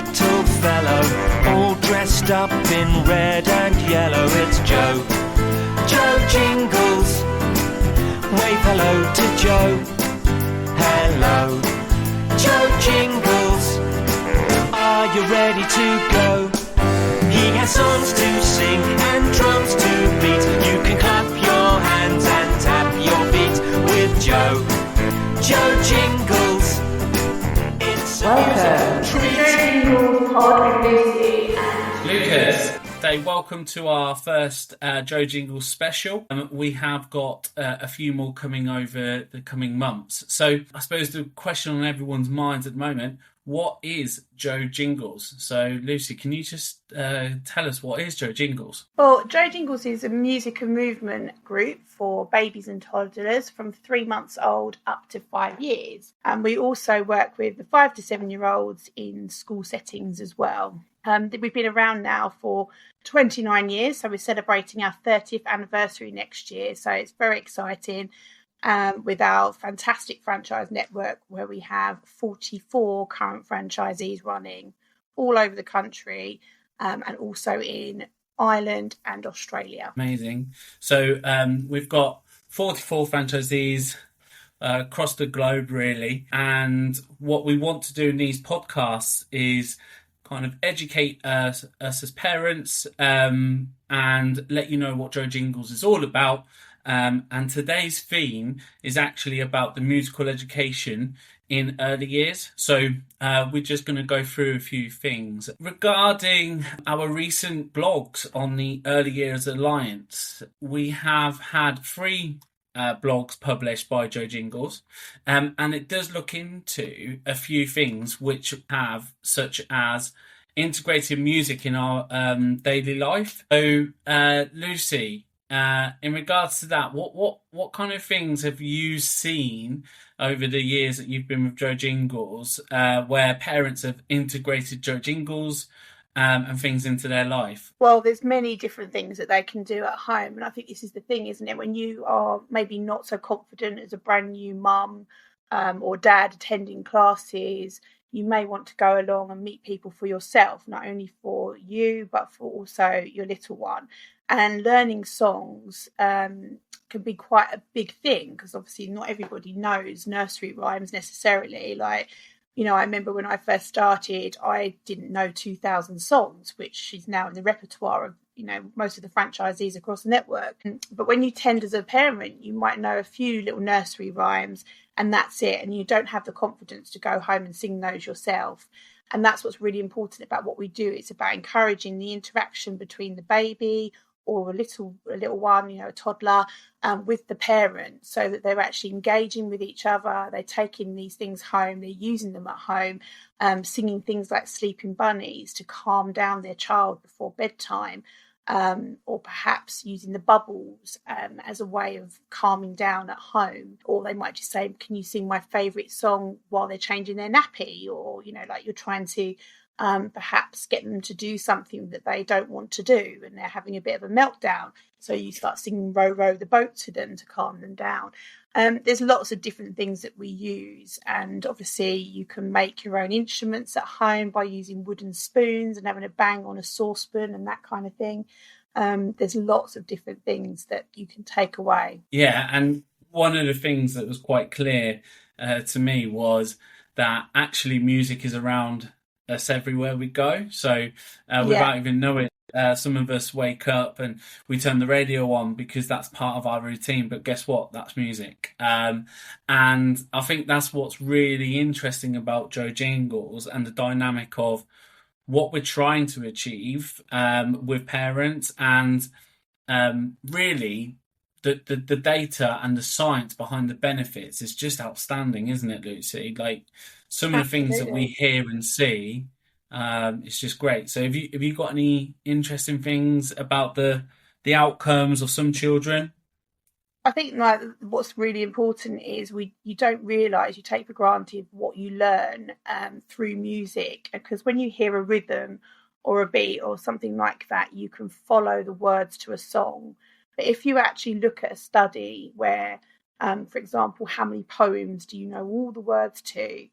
little fellow, all dressed up in red and yellow. It's Joe, Joe Jingles. Wave hello to Joe. Hello, Joe Jingles. Are you ready to go? He has songs to sing and drums to beat. You can clap your hands and tap your feet with Joe, Joe Jingles. It's welcome to Joe Jingles Pod with Lucy and Lucas. Welcome to our first Joe Jingles special. We have got a few more coming over the coming months. So I suppose the question on everyone's minds at the moment, what is Joe Jingles? So Lucy, can you just tell us what is Joe Jingles? Well, Joe Jingles is a music and movement group for babies and toddlers from 3 months old up to 5 years. And we also work with the 5 to 7 year olds in school settings as well. We've been around now for 29 years, so we're celebrating our 30th anniversary next year. So it's very exciting. With our fantastic franchise network where we have 44 current franchisees running all over the country and also in Ireland and Australia. Amazing. So we've got 44 franchisees across the globe, really. And what we want to do in these podcasts is kind of educate us as parents and let you know what Joe Jingles is all about. And today's theme is actually about the musical education in early years. So we're just going to go through a few things. Regarding our recent blogs on the Early Years Alliance, we have had 3 blogs published by Joe Jingles, and it does look into a few things which have, such as integrated music in our daily life. So Lucy, in regards to that, what kind of things have you seen over the years that you've been with Joe Jingles, where parents have integrated Joe Jingles and things into their life? Well, there's many different things that they can do at home, and I think this is the thing, isn't it? When you are maybe not so confident as a brand new mum or dad attending classes, you may want to go along and meet people for yourself, not only for you, but for also your little one. And learning songs can be quite a big thing because obviously not everybody knows nursery rhymes necessarily. Like, you know, I remember when I first started, I didn't know 2,000 songs, which is now in the repertoire of, you know, most of the franchisees across the network. But when you tend as a parent, you might know a few little nursery rhymes and that's it. And you don't have the confidence to go home and sing those yourself. And that's what's really important about what we do. It's about encouraging the interaction between the baby or a little one, you know, a toddler, with the parent, so that they're actually engaging with each other. They're taking these things home, they're using them at home, singing things like Sleeping Bunnies to calm down their child before bedtime, or perhaps using the bubbles as a way of calming down at home. Or they might just say, can you sing my favourite song while they're changing their nappy? Or, you know, like you're trying to perhaps get them to do something that they don't want to do and they're having a bit of a meltdown. So you start singing Row, Row the Boat to them to calm them down. There's lots of different things that we use. And obviously you can make your own instruments at home by using wooden spoons and having a bang on a saucepan and that kind of thing. There's lots of different things that you can take away. Yeah, and one of the things that was quite clear to me was that actually music is around us everywhere we go. So without even knowing, some of us wake up and we turn the radio on because that's part of our routine, but guess what, that's music. And I think that's what's really interesting about Joe Jingles and the dynamic of what we're trying to achieve with parents, and really the data and the science behind the benefits is just outstanding, isn't it, Lucy? Like some of the things that we hear and see, it's just great. So have you got any interesting things about the outcomes of some children? I think like what's really important is you don't realise, you take for granted what you learn through music, because when you hear a rhythm or a beat or something like that, you can follow the words to a song. But if you actually look at a study where, for example, how many poems do you know all the words to?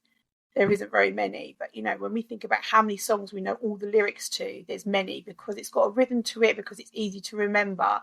there isn't very many. But, you know, when we think about how many songs we know all the lyrics to, there's many, because it's got a rhythm to it, because it's easy to remember.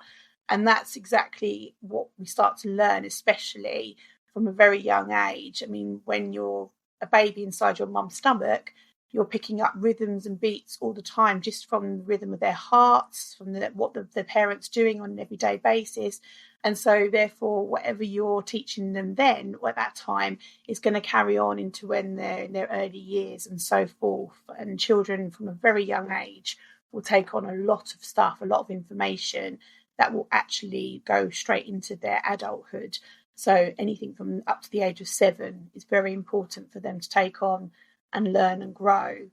And that's exactly what we start to learn, especially from a very young age. I mean, when you're a baby inside your mum's stomach, you're picking up rhythms and beats all the time, just from the rhythm of their hearts, from what the parents doing on an everyday basis. And so therefore, whatever you're teaching them then or at that time is going to carry on into when they're in their early years and so forth. And children from a very young age will take on a lot of stuff, a lot of information that will actually go straight into their adulthood. So anything from up to the age of 7 is very important for them to take on and learn and grow.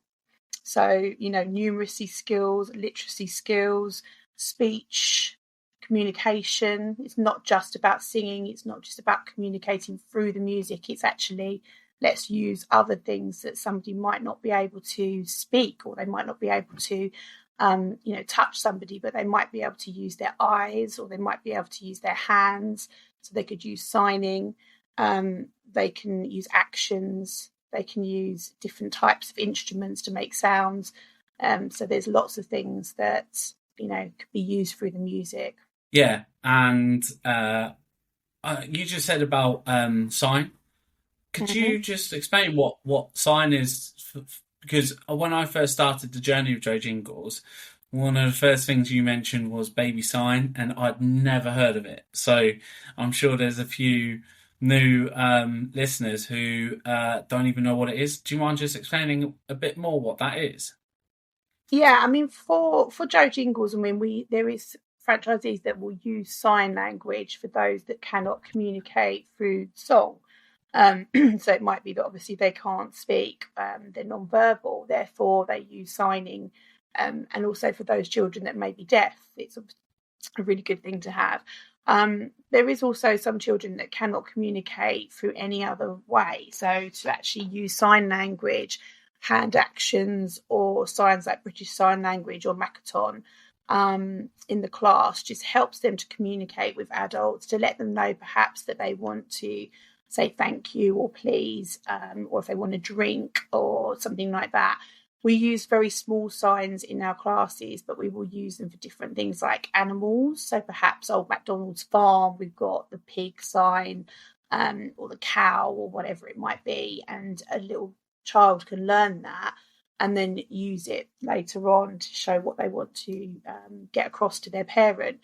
So, you know, numeracy skills, literacy skills, speech, communication. It's not just about singing. It's not just about communicating through the music. It's actually, let's use other things that somebody might not be able to speak, or they might not be able to, touch somebody, but they might be able to use their eyes, or they might be able to use their hands. So they could use signing. They can use actions. They can use different types of instruments to make sounds. So there's lots of things that, you know, could be used through the music. Yeah, and you just said about sign. Could you just explain what sign is? Because when I first started the journey of Joe Jingles, one of the first things you mentioned was baby sign, and I'd never heard of it. So I'm sure there's a few new listeners who don't even know what it is. Do you mind just explaining a bit more what that is? Yeah, I mean, for Joe Jingles, I mean, there is franchisees that will use sign language for those that cannot communicate through song. So it might be that obviously they can't speak, they're non-verbal, therefore they use signing. And also for those children that may be deaf, it's a really good thing to have. There is also some children that cannot communicate through any other way. So to actually use sign language, hand actions, or signs like British Sign Language or Makaton in the class just helps them to communicate with adults, to let them know perhaps that they want to say thank you or please, or if they want a drink or something like that. We use very small signs in our classes, but we will use them for different things like animals. So perhaps Old MacDonald's farm, we've got the pig sign, or the cow, or whatever it might be. And a little child can learn that and then use it later on to show what they want to get across to their parent.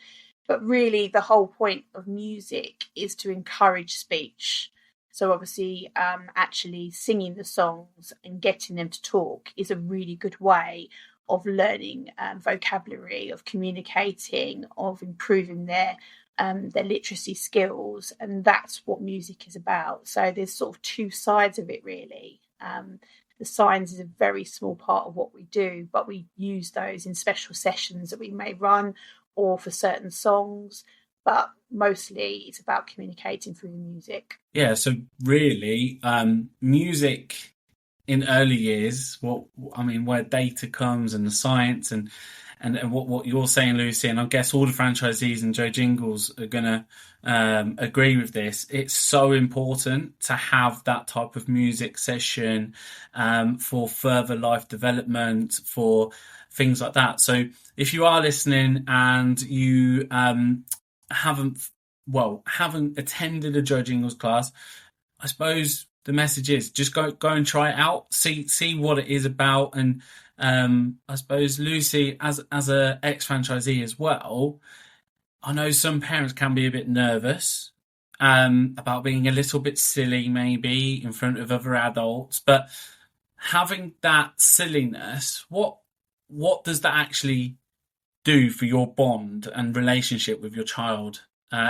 But really, the whole point of music is to encourage speech. So obviously, actually singing the songs and getting them to talk is a really good way of learning vocabulary, of communicating, of improving their literacy skills. And that's what music is about. So there's sort of two sides of it, really. The signs is a very small part of what we do, but we use those in special sessions that we may run or for certain songs. But mostly it's about communicating through the music. Yeah, so really, music in early years, where data comes and the science and what you're saying, Lucy, and I guess all the franchisees and Joe Jingles are going to agree with this. It's so important to have that type of music session for further life development, for things like that. So if you are listening and you haven't attended a Joe Jingles class, I suppose the message is just go and try it out, see what it is about. And I suppose, Lucy, as a ex-franchisee as well, I know some parents can be a bit nervous about being a little bit silly maybe in front of other adults, but having that silliness, what does that actually do for your bond and relationship with your child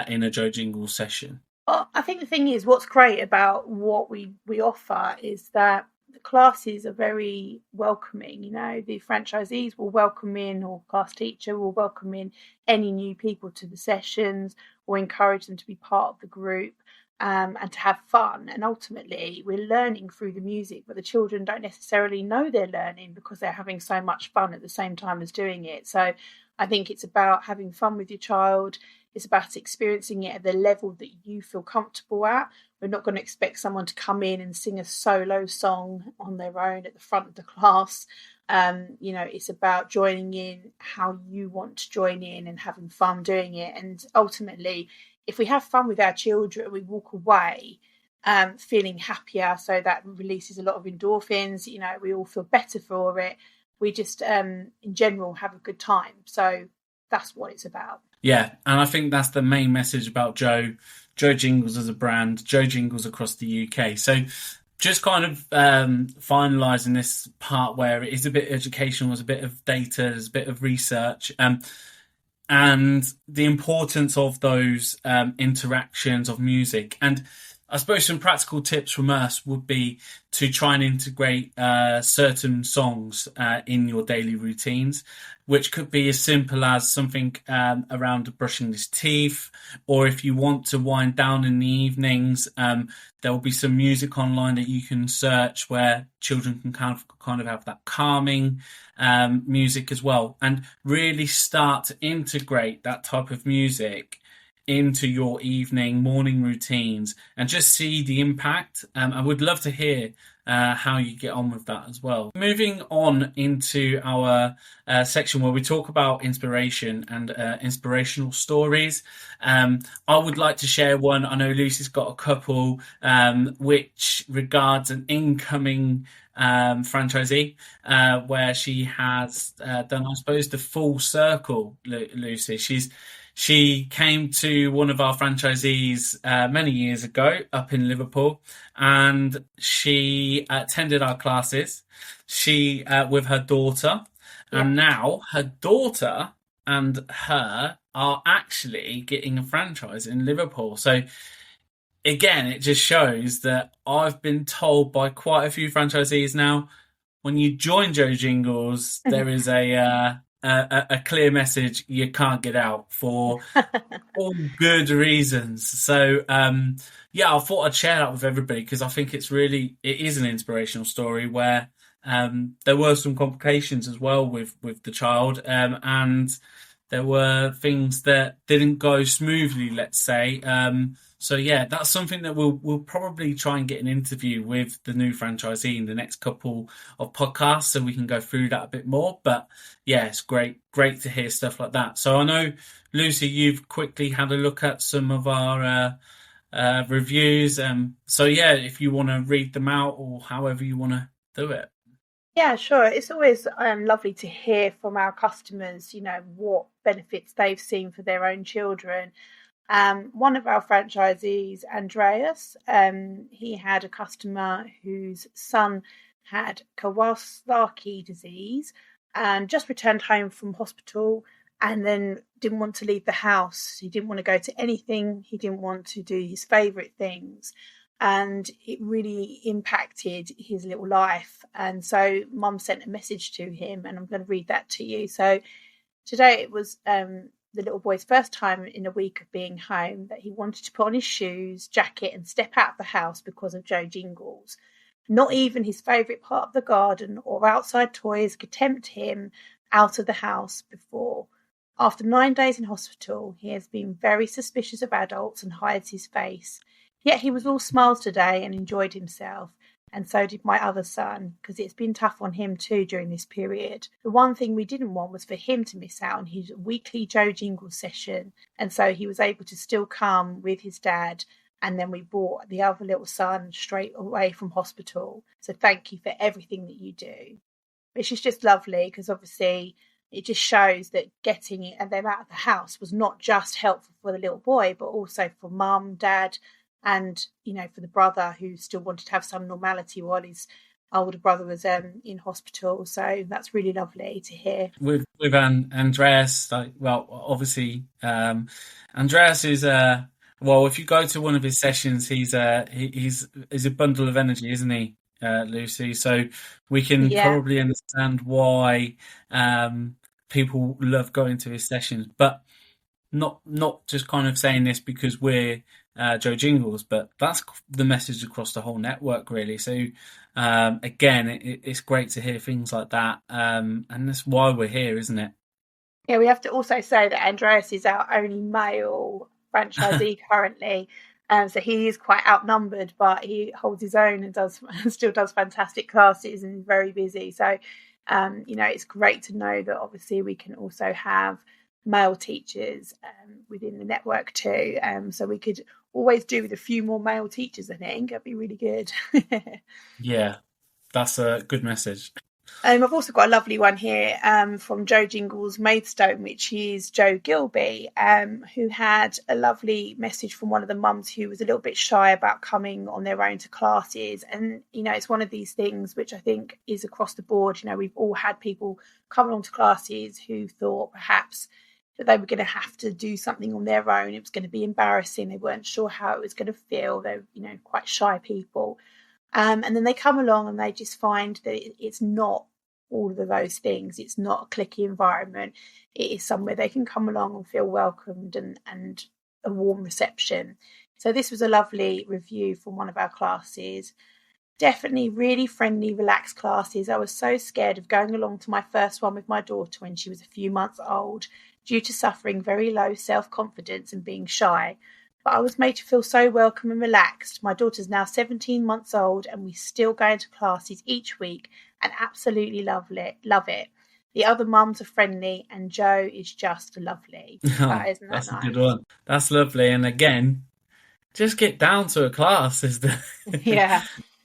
in a Joe Jingles session? Well, I think the thing is, what's great about what we offer is that the classes are very welcoming. You know, the franchisees will welcome in, or class teacher will welcome in any new people to the sessions, or encourage them to be part of the group and to have fun. And ultimately, we're learning through the music, but the children don't necessarily know they're learning because they're having so much fun at the same time as doing it. So I think it's about having fun with your child, It's about experiencing it at the level that you feel comfortable at. We're not going to expect someone to come in and sing a solo song on their own at the front of the class. It's about joining in how you want to join in and having fun doing it. And ultimately, if we have fun with our children, we walk away feeling happier. So that releases a lot of endorphins. We all feel better for it. We just, in general, have a good time. So that's what it's about. Yeah, and I think that's the main message about Joe Jingles as a brand, Joe Jingles across the UK. So just kind of finalising this part where it is a bit educational, there's a bit of data, there's a bit of research, and the importance of those interactions of music. And I suppose some practical tips from us would be to try and integrate certain songs in your daily routines, which could be as simple as something around brushing his teeth, or if you want to wind down in the evenings, there will be some music online that you can search where children can kind of have that calming music as well, and really start to integrate that type of music into your morning routines and just see the impact. I would love to hear how you get on with that as well. Moving on into our section where we talk about inspiration and inspirational stories. I would like to share one. I know Lucy's got a couple, which regards an incoming franchisee where she has done, I suppose, the full circle. Lucy, she came to one of our franchisees many years ago up in Liverpool, and she attended our classes. She with her daughter, and now her daughter and her are actually getting a franchise in Liverpool. So again, it just shows that I've been told by quite a few franchisees now, when you join Joe Jingles, there is a clear message you can't get out for all good reasons. So I thought I'd share that with everybody because I think it is an inspirational story where there were some complications as well with the child, and there were things that didn't go smoothly, let's say. So that's something that we'll probably try and get an interview with the new franchisee in the next couple of podcasts, so we can go through that a bit more. But it's great to hear stuff like that. So I know, Lucy, you've quickly had a look at some of our reviews. If you want to read them out or however you want to do it. Yeah, sure. It's always lovely to hear from our customers, what benefits they've seen for their own children. One of our franchisees, Andreas, he had a customer whose son had Kawasaki disease and just returned home from hospital, and then didn't want to leave the house. He didn't want to go to anything. He didn't want to do his favourite things. And it really impacted his little life. And so Mum sent a message to him, and I'm going to read that to you. So today it was the little boy's first time in a week of being home that he wanted to put on his shoes, jacket and step out of the house because of Joe Jingles. Not even his favourite part of the garden or outside toys could tempt him out of the house before. After 9 days in hospital, he has been very suspicious of adults and hides his face. Yet he was all smiles today and enjoyed himself. And so did my other son, because it's been tough on him too during this period. The one thing we didn't want was for him to miss out on his weekly Joe Jingles session. And so he was able to still come with his dad. And then we brought the other little son straight away from hospital. So thank you for everything that you do. Which is just lovely, because obviously it just shows that getting them out of the house was not just helpful for the little boy, but also for mum, dad, and for the brother who still wanted to have some normality while his older brother was in hospital. So that's really lovely to hear. With Andreas, obviously Andreas is if you go to one of his sessions, he's a bundle of energy, isn't he, Lucy? So we can probably understand why people love going to his sessions, but not just kind of saying this because we're Joe Jingles, but that's the message across the whole network, really. So again, it's great to hear things like that, and that's why we're here, isn't it? Yeah, we have to also say that Andreas is our only male franchisee currently. So he is quite outnumbered, but he holds his own and still does fantastic classes and is very busy. So, it's great to know that obviously we can also have male teachers within the network too. So we could always do with a few more male teachers, I think. That'd be really good. Yeah, that's a good message. I've also got a lovely one here from Joe Jingles Maidstone, which is Joe Gilby, who had a lovely message from one of the mums who was a little bit shy about coming on their own to classes. And, it's one of these things which I think is across the board. We've all had people come along to classes who thought perhaps that they were going to have to do something on their own. It was going to be embarrassing. They weren't sure how it was going to feel. They're, quite shy people. And then they come along and they just find that it's not all of those things. It's not a cliquey environment. It is somewhere they can come along and feel welcomed and a warm reception. So this was a lovely review from one of our classes. Definitely really friendly, relaxed classes. I was so scared of going along to my first one with my daughter when she was a few months old due to suffering very low self-confidence and being shy. But I was made to feel so welcome and relaxed. My daughter's now 17 months old and we still go into classes each week and absolutely love it. The other mums are friendly and Joe is just lovely. Isn't that that's nice? A good one. That's lovely. And again, just get down to a class is the Yeah.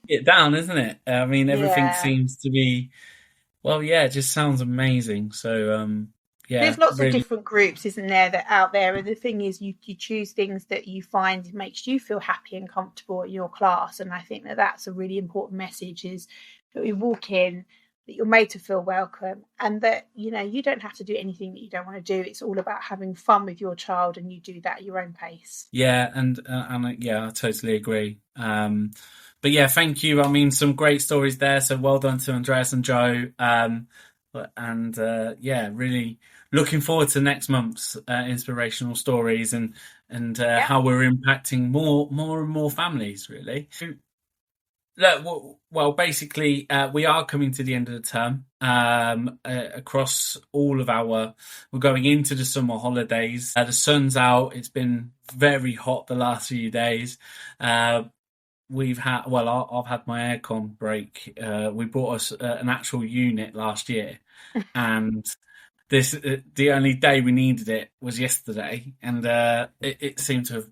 Get down, isn't it? I mean, everything Yeah. seems to be, well, yeah, it just sounds amazing. So, yeah. There's lots really... of different groups, isn't there, that out there. And the thing is, you choose things that you find makes you feel happy and comfortable in your class. And I think that that's a really important message, is that we walk in, that you're made to feel welcome, and that, you don't have to do anything that you don't want to do. It's all about having fun with your child, and you do that at your own pace. Yeah, and yeah, I totally agree. But yeah, thank you. I mean, some great stories there. So well done to Andreas and Joe. Yeah, really looking forward to next month's inspirational stories and how we're impacting more and more families, really. Well, basically, we are coming to the end of the term. Across all of we're going into the summer holidays. The sun's out. It's been very hot the last few days. I've had my aircon break. We bought us an actual unit last year, and the only day we needed it was yesterday, and it seemed to have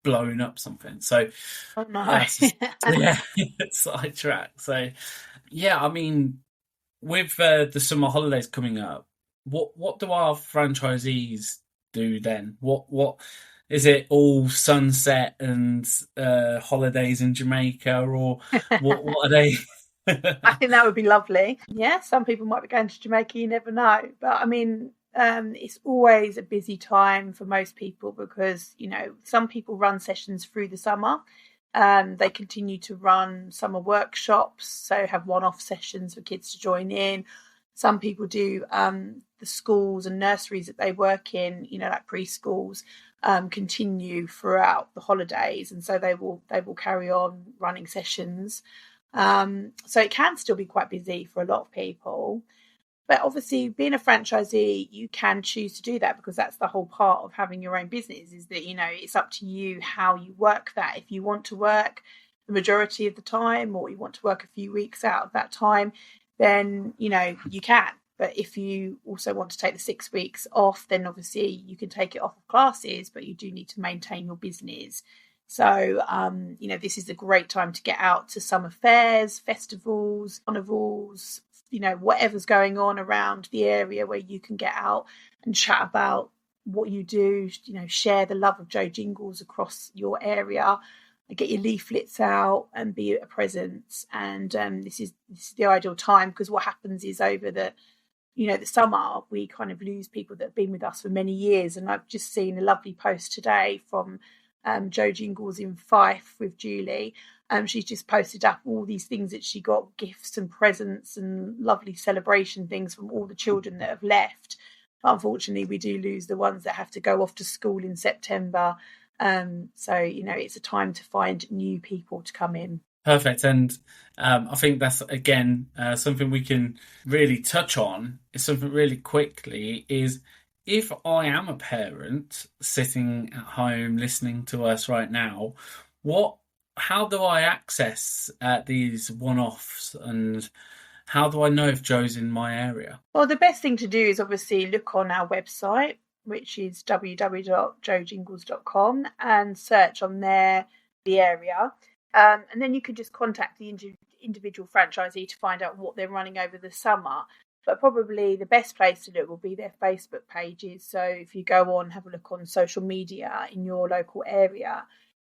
blown up something. So, oh no, yeah, sidetrack. So, yeah, I mean, with the summer holidays coming up, what do our franchisees do then? What is it? All sunset and holidays in Jamaica, or what are they? I think that would be lovely. Yeah, some people might be going to Jamaica, you never know. But I mean, it's always a busy time for most people because, some people run sessions through the summer. They continue to run summer workshops, so have one-off sessions for kids to join in. Some people do the schools and nurseries that they work in, like preschools, continue throughout the holidays, and so they will carry on running sessions. So it can still be quite busy for a lot of people. But obviously, being a franchisee, you can choose to do that, because that's the whole part of having your own business, is that, it's up to you how you work that. If you want to work the majority of the time, or you want to work a few weeks out of that time, then, you can. But if you also want to take the 6 weeks off, then obviously you can take it off of classes, but you do need to maintain your business. So, this is a great time to get out to summer fairs, festivals, carnivals, whatever's going on around the area, where you can get out and chat about what you do, share the love of Joe Jingles across your area, and get your leaflets out and be a presence. And this is the ideal time, because what happens is over the summer, we kind of lose people that have been with us for many years. And I've just seen a lovely post today from Joe Jingles in Fife with Julie. She's just posted up all these things that she got, gifts and presents and lovely celebration things from all the children that have left. But unfortunately, we do lose the ones that have to go off to school in September. So, it's a time to find new people to come in. Perfect. And I think that's, again, something we can really touch on, is something really quickly, is if I am a parent sitting at home listening to us right now, how do I access these one-offs, and how do I know if Joe's in my area? Well, the best thing to do is obviously look on our website, which is www.joejingles.com, and search on there the area. And then you can just contact the individual franchisee to find out what they're running over the summer. But probably the best place to look will be their Facebook pages. So if you go on, have a look on social media in your local area,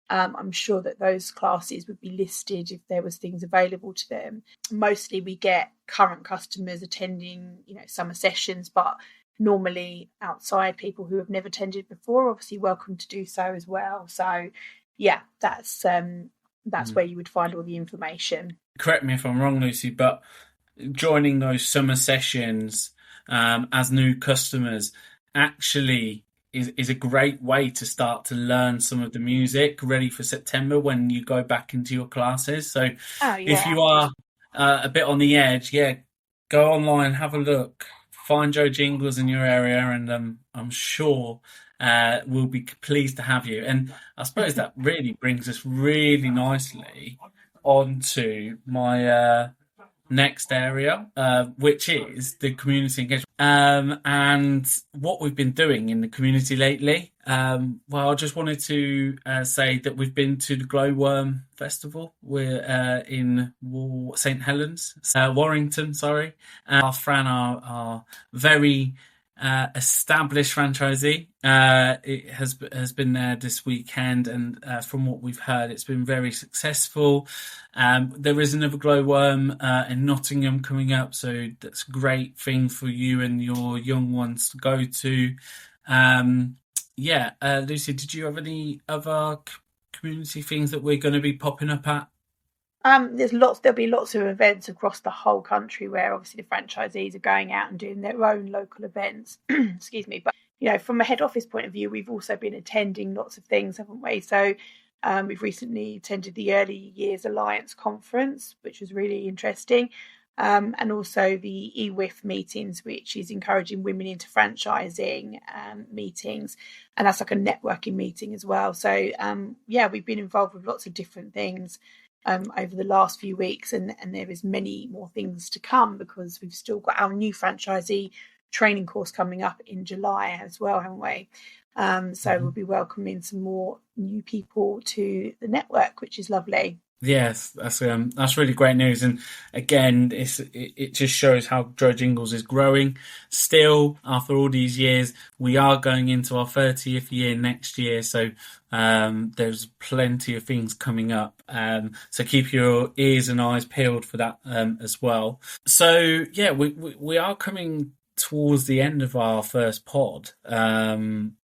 I'm sure that those classes would be listed if there was things available to them. Mostly we get current customers attending, summer sessions, but normally outside people who have never attended before, obviously welcome to do so as well. So yeah, that's where you would find all the information. Correct me if I'm wrong, Lucy, but joining those summer sessions as new customers actually is a great way to start to learn some of the music ready for September when you go back into your classes. So if you are a bit on the edge, go online, have a look, find Joe Jingles in your area, and I'm sure we'll be pleased to have you. And I suppose that really brings us really nicely onto my next area, which is the community engagement, and what we've been doing in the community lately. Well, I just wanted to say that we've been to the Glowworm Festival. We're in St Helens, Warrington, sorry. Our Fran, our very established franchisee, it has been there this weekend, and from what we've heard, it's been very successful. There is another Glowworm in Nottingham coming up, so that's a great thing for you and your young ones to go to. Lucy, did you have any other community things that we're going to be popping up at? There'll be lots of events across the whole country where obviously the franchisees are going out and doing their own local events. Excuse me. But, from a head office point of view, we've also been attending lots of things, haven't we? So we've recently attended the Early Years Alliance Conference, which was really interesting. And also the EWIF meetings, which is encouraging women into franchising meetings. And that's like a networking meeting as well. So, we've been involved with lots of different things over the last few weeks, and there is many more things to come, because we've still got our new franchisee training course coming up in July as well, haven't we? We'll be welcoming some more new people to the network, which is lovely. Yes, that's really great news, and again, it just shows how Joe Jingles is growing. Still, after all these years, we are going into our 30th year next year, so there's plenty of things coming up. So keep your ears and eyes peeled for that as well. So yeah, we are coming towards the end of our first pod, and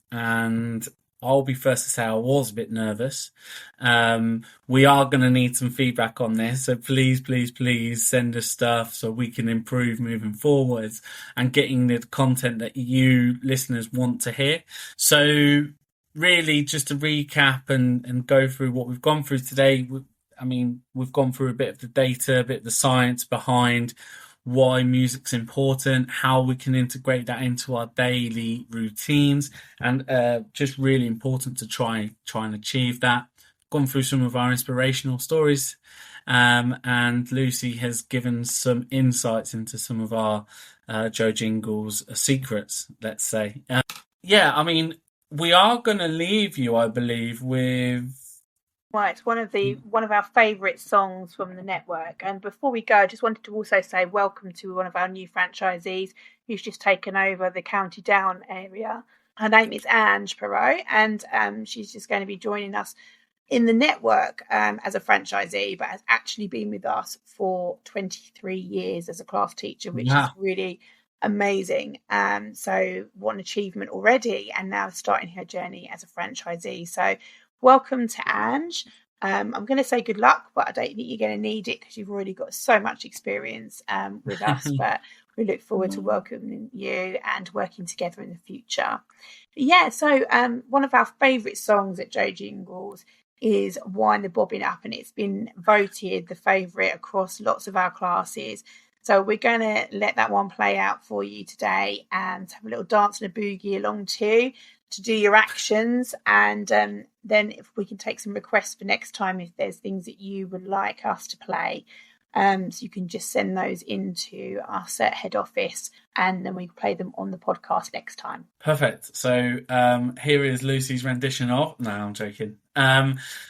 I'll be first to say I was a bit nervous. We are going to need some feedback on this, so please send us stuff so we can improve moving forwards and getting the content that you listeners want to hear. So really, just to recap and go through what we've gone through today, we've gone through a bit of the data, a bit of the science behind why music's important, how we can integrate that into our daily routines, and just really important to try and achieve that. Gone through some of our inspirational stories, and Lucy has given some insights into some of our Joe Jingles secrets, let's say. We are going to leave you, I believe, with... Right, one of our favourite songs from the network. And before we go, I just wanted to also say welcome to one of our new franchisees who's just taken over the County Down area. Her name is Ange Perot, and she's just going to be joining us in the network as a franchisee, but has actually been with us for 23 years as a class teacher, which is really amazing. So what an achievement already, and now starting her journey as a franchisee. So welcome to Ange. I'm going to say good luck, but I don't think you're going to need it because you've already got so much experience with us. But we look forward to welcoming you and working together in the future. So one of our favourite songs at Joe Jingles is Wind the Bobbin Up, and it's been voted the favourite across lots of our classes. So we're going to let that one play out for you today and have a little dance and a boogie along to do your actions. And then if we can take some requests for next time, if there's things that you would like us to play. So you can just send those into us at head office, and then we can play them on the podcast next time. Perfect. So here is Lucy's rendition of. No, I'm joking.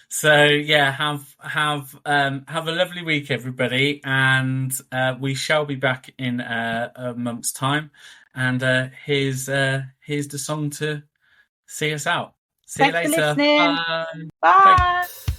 So yeah, have a lovely week, everybody, and we shall be back in a month's time. And here's the song to see us out. See Thanks you later. for listening. Bye. Bye.